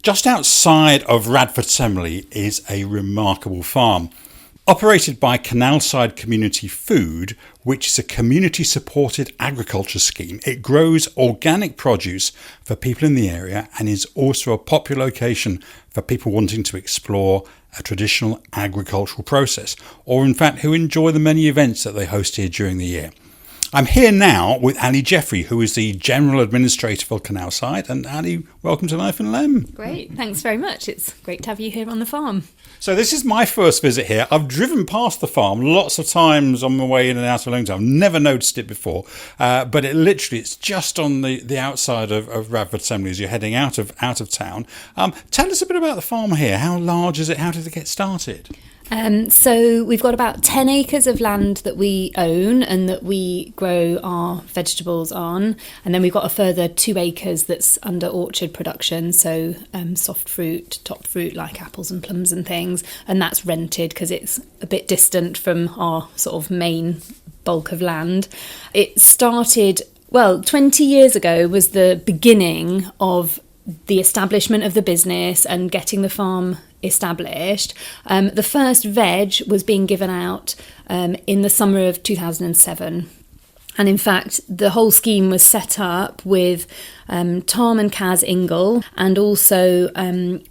Just outside of Radford Semele is a remarkable farm. Operated by Canalside Community Food, which is a community-supported agriculture scheme, it grows organic produce for people in the area and is also a popular location for people wanting to explore a traditional agricultural process, or in fact who enjoy the many events that they host here during the year. I'm here now with Ali Jeffery, who is the General Administrator for Canalside. And Ali, welcome to Life and Lem. Great, thanks very much. It's great to have you here on the farm. So this is my first visit here. I've driven past the farm lots of times on my way in and out of Longtown. I've never noticed it before, but it's just on the outside of Radford Semele as you're heading out of town. Tell us a bit about the farm here. How large is it? How did it get started? So we've got about 10 acres of land that we own and that we grow our vegetables on. And then we've got a further 2 acres that's under orchard production. So soft fruit, top fruit like apples and plums and things. And that's rented because it's a bit distant from our sort of main bulk of land. It started, 20 years ago was the beginning of the establishment of the business and getting the farm established. The first veg was being given out in the summer of 2007. And in fact, the whole scheme was set up with Tom and Kaz Ingle and also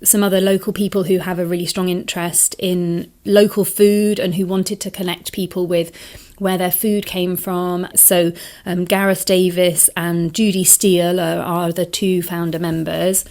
some other local people who have a really strong interest in local food and who wanted to connect people with where their food came from. So Gareth Davis and Judy Steele are the 2 founder members.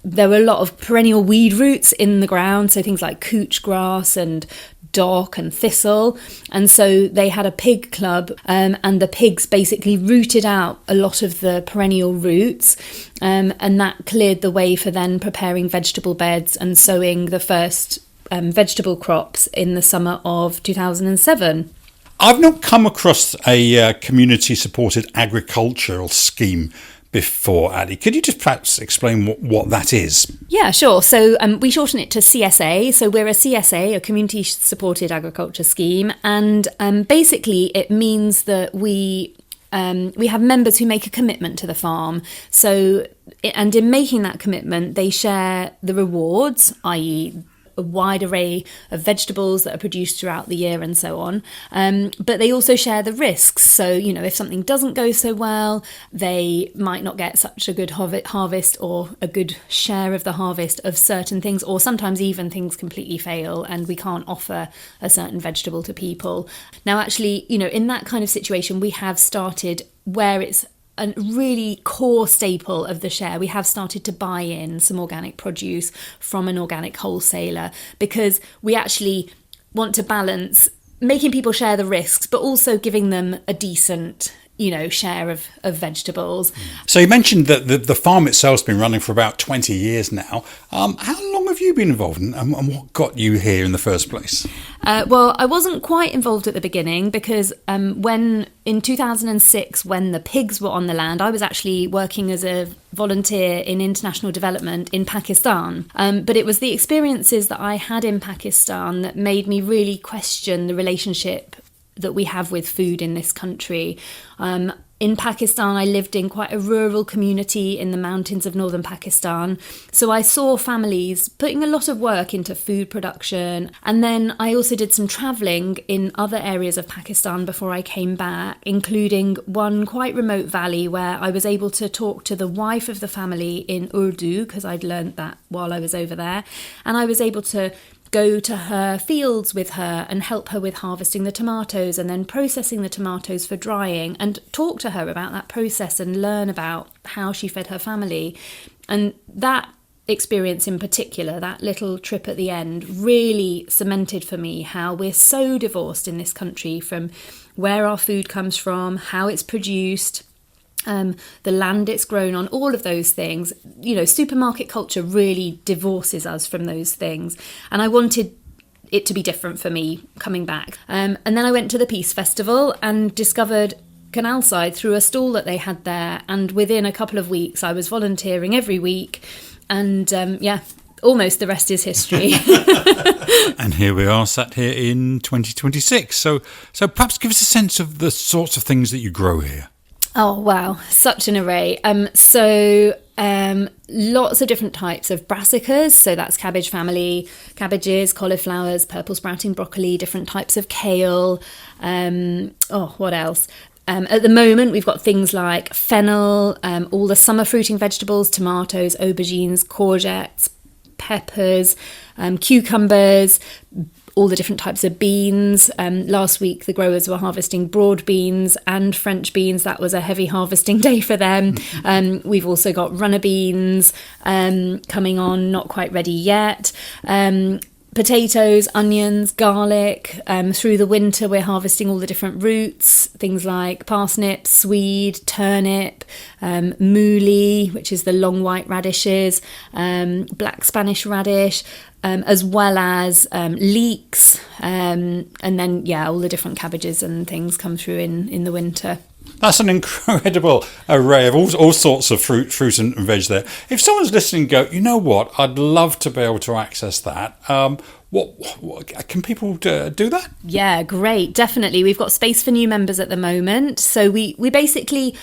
There were a lot of perennial weed roots in the ground, so things like couch grass and dock and thistle. And so they had a pig club and the pigs basically rooted out a lot of the perennial roots and that cleared the way for then preparing vegetable beds and sowing the first vegetable crops in the summer of 2007. I've not come across a community-supported agricultural scheme before, Ali. Could you just perhaps explain what that is? Yeah, sure. So we shorten it to CSA. So we're a CSA, a Community Supported Agriculture Scheme. And basically it means that we have members who make a commitment to the farm. So, and in making that commitment, they share the rewards, i.e. a wide array of vegetables that are produced throughout the year and so on. But they also share the risks. So, if something doesn't go so well, they might not get such a good harvest or a good share of the harvest of certain things, or sometimes even things completely fail and we can't offer a certain vegetable to people. Now, actually, in that kind of situation, we have started where it's a really core staple of the share. We have started to buy in some organic produce from an organic wholesaler because we actually want to balance making people share the risks, but also giving them a decent, share of vegetables. So you mentioned that the farm itself has been running for about 20 years now. How long have you been involved in, and what got you here in the first place? Well, I wasn't quite involved at the beginning because when in 2006, when the pigs were on the land, I was actually working as a volunteer in international development in Pakistan. But it was the experiences that I had in Pakistan that made me really question the relationship that we have with food in this country. In Pakistan, I lived in quite a rural community in the mountains of northern Pakistan. So I saw families putting a lot of work into food production. And then I also did some travelling in other areas of Pakistan before I came back, including one quite remote valley where I was able to talk to the wife of the family in Urdu, because I'd learnt that while I was over there. And I was able to go to her fields with her and help her with harvesting the tomatoes and then processing the tomatoes for drying and talk to her about that process and learn about how she fed her family. And that experience in particular, that little trip at the end, really cemented for me how we're so divorced in this country from where our food comes from, how it's produced, the land it's grown on, all of those things. Supermarket culture really divorces us from those things. And I wanted it to be different for me coming back. And then I went to the Peace Festival and discovered Canalside through a stall that they had there. And within a couple of weeks, I was volunteering every week. And almost the rest is history. And here we are, sat here in 2026. So perhaps give us a sense of the sorts of things that you grow here. Oh, wow. Such an array. So Lots of different types of brassicas, so that's cabbage family, cabbages, cauliflowers, purple sprouting broccoli, different types of kale. What else? At the moment, we've got things like fennel, all the summer fruiting vegetables, tomatoes, aubergines, courgettes, peppers, cucumbers, all the different types of beans. Last week, the growers were harvesting broad beans and French beans. That was a heavy harvesting day for them. We've also got runner beans coming on, not quite ready yet. Potatoes, onions, garlic. Through the winter, we're harvesting all the different roots, things like parsnip, swede, turnip, mooli, which is the long white radishes, black Spanish radish, as well as leeks, and then, all the different cabbages and things come through in the winter. That's an incredible array of all sorts of fruit and veg there. If someone's listening and go, you know what, I'd love to be able to access that. What can people do that? Yeah, great. Definitely. We've got space for new members at the moment. So we basically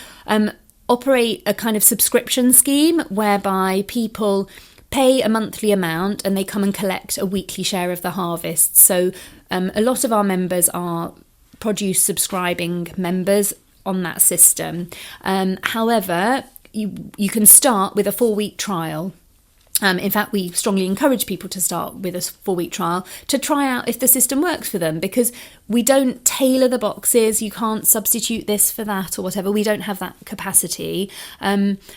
operate a kind of subscription scheme whereby people pay a monthly amount and they come and collect a weekly share of the harvest. So a lot of our members are produce subscribing members on that system. However, you can start with a 4-week trial. In fact, we strongly encourage people to start with a 4-week trial to try out if the system works for them, because we don't tailor the boxes. You can't substitute this for that or whatever. We don't have that capacity.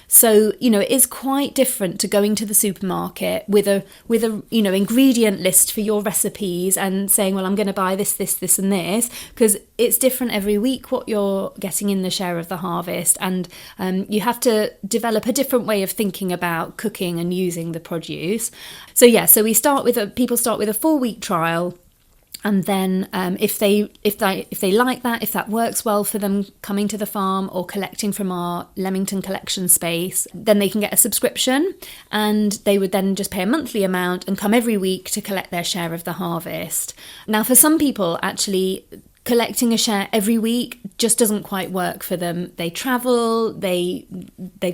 So, it is quite different to going to the supermarket with a ingredient list for your recipes and saying, well, I'm going to buy this, and this, because it's different every week what you're getting in the share of the harvest. And you have to develop a different way of thinking about cooking and using the produce. So people start with a 4-week trial, and then if they like that, if that works well for them coming to the farm or collecting from our Leamington collection space, then they can get a subscription, and they would then just pay a monthly amount and come every week to collect their share of the harvest. Now, for some people, actually, collecting a share every week just doesn't quite work for them. They travel, they've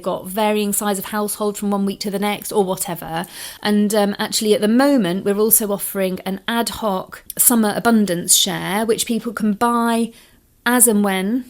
got varying size of household from one week to the next or whatever. And actually at the moment, we're also offering an ad hoc summer abundance share, which people can buy as and when.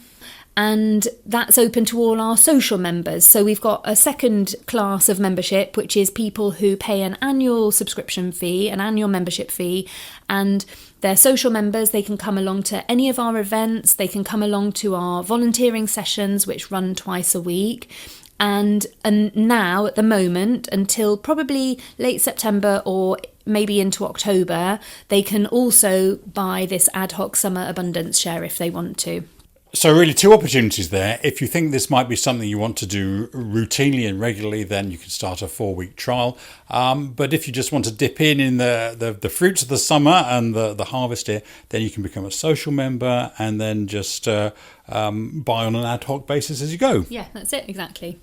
And that's open to all our social members. So we've got a second class of membership, which is people who pay an annual subscription fee, an annual membership fee, and they're social members. They can come along to any of our events. They can come along to our volunteering sessions, which run twice a week. And now, at the moment, until probably late September or maybe into October, they can also buy this ad hoc summer abundance share if they want to. So really 2 opportunities there. If you think this might be something you want to do routinely and regularly, then you can start a 4-week trial. But if you just want to dip in the fruits of the summer and the harvest here, then you can become a social member and then just buy on an ad hoc basis as you go. Yeah, that's it, exactly.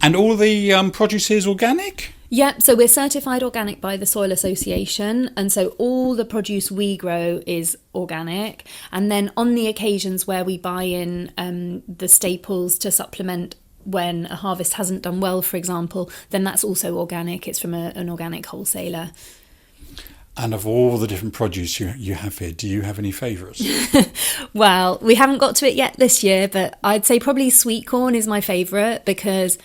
And all the produce is organic? Yeah, so we're certified organic by the Soil Association, and so all the produce we grow is organic. And then on the occasions where we buy in the staples to supplement when a harvest hasn't done well, for example, then that's also organic. It's from an organic wholesaler. And of all the different produce you have here, do you have any favourites? Well, we haven't got to it yet this year, but I'd say probably sweet corn is my favourite because...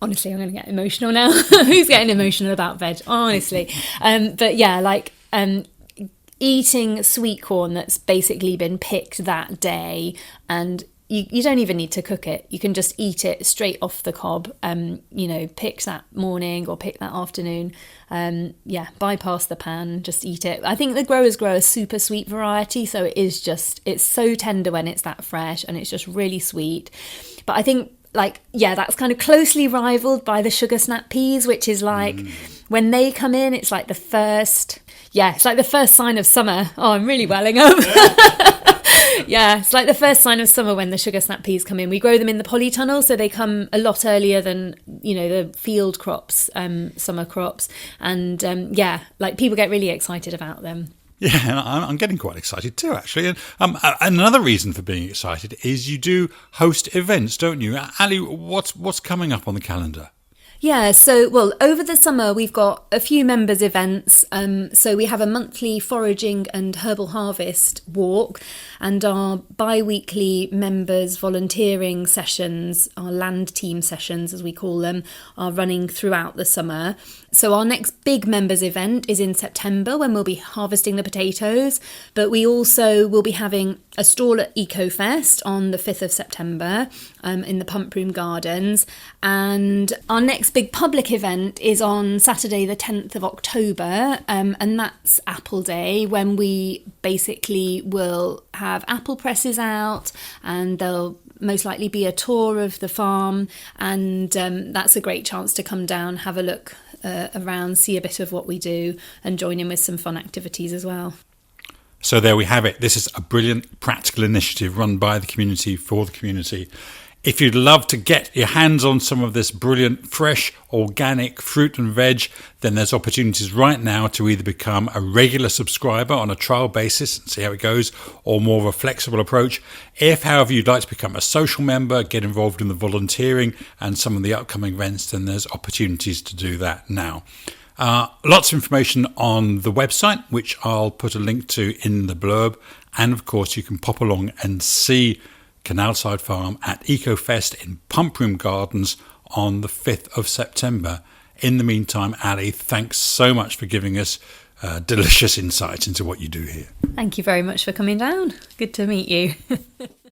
Honestly, I'm going to get emotional now. Who's getting emotional about veg? Honestly. But yeah, eating sweet corn that's basically been picked that day, and you don't even need to cook it. You can just eat it straight off the cob, pick that morning or pick that afternoon. Bypass the pan, just eat it. I think the growers grow a super sweet variety, so it's so tender when it's that fresh, and it's just really sweet. But I think that's kind of closely rivaled by the sugar snap peas, which is when they come in, it's like the first sign of summer. Oh, I'm really welling up. Yeah, it's like the first sign of summer when the sugar snap peas come in. We grow them in the polytunnel, so they come a lot earlier than, the field crops, summer crops. And people get really excited about them. Yeah, I'm getting quite excited too, actually. And another reason for being excited is you do host events, don't you? Ali, what's coming up on the calendar? Yeah, so over the summer we've got a few members events. So we have a monthly foraging and herbal harvest walk, and our bi-weekly members volunteering sessions, our land team sessions as we call them, are running throughout the summer. So our next big members event is in September when we'll be harvesting the potatoes, but we also will be having a stall at EcoFest on the 5th of September in the Pump Room Gardens, and our next big public event is on Saturday the 10th of October, and that's Apple Day, when we basically will have apple presses out, and there'll most likely be a tour of the farm, and that's a great chance to come down, have a look around, see a bit of what we do, and join in with some fun activities as well. So there we have it. This is a brilliant practical initiative run by the community for the community. If you'd love to get your hands on some of this brilliant, fresh, organic fruit and veg, then there's opportunities right now to either become a regular subscriber on a trial basis and see how it goes, or more of a flexible approach. If, however, you'd like to become a social member, get involved in the volunteering and some of the upcoming events, then there's opportunities to do that now. Lots of information on the website, which I'll put a link to in the blurb. And of course, you can pop along and see Canalside Farm at EcoFest in Pump Room Gardens on the 5th of September. In the meantime, Ali, thanks so much for giving us delicious insights into what you do here. Thank you very much for coming down. Good to meet you.